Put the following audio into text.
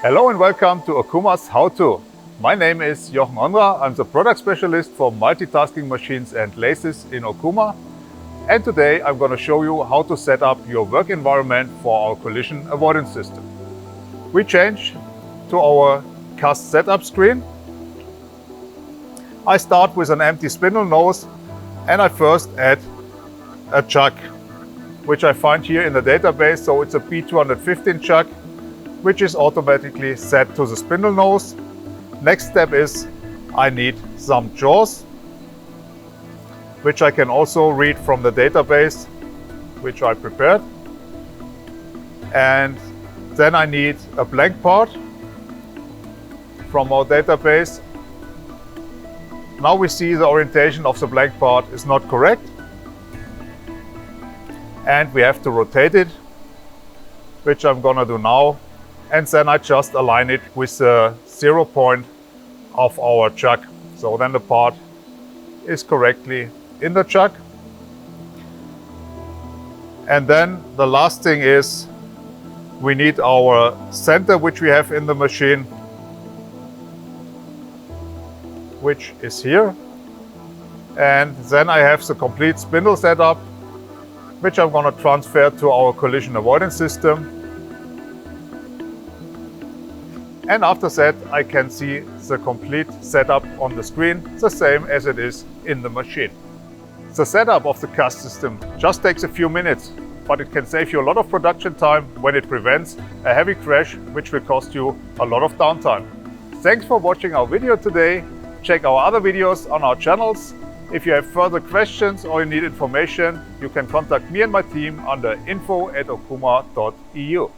Hello and welcome to Okuma's How-to. My name is Jochen Ondra. I'm the product specialist for multitasking machines and lathes in Okuma. And today I'm going to show you how to set up your work environment for our collision avoidance system. We change to our CAS setup screen. I start with an empty spindle nose and I first add a chuck, which I find here in the database. So it's a P215 chuck, which is automatically set to the spindle nose. Next step is I need some jaws, which I can also read from the database, which I prepared. And then I need a blank part from our database. Now we see the orientation of the blank part is not correct. And we have to rotate it, which I'm gonna do now. And then I just align it with the 0 point of our chuck. So then the part is correctly in the chuck. And then the last thing is we need our center, which we have in the machine, which is here. And then I have the complete spindle setup, which I'm going to transfer to our collision avoidance system. And after that, I can see the complete setup on the screen, the same as it is in the machine. The setup of the CAS system just takes a few minutes, but it can save you a lot of production time when it prevents a heavy crash, which will cost you a lot of downtime. Thanks for watching our video today. Check our other videos on our channels. If you have further questions or you need information, you can contact me and my team under info@okuma.eu.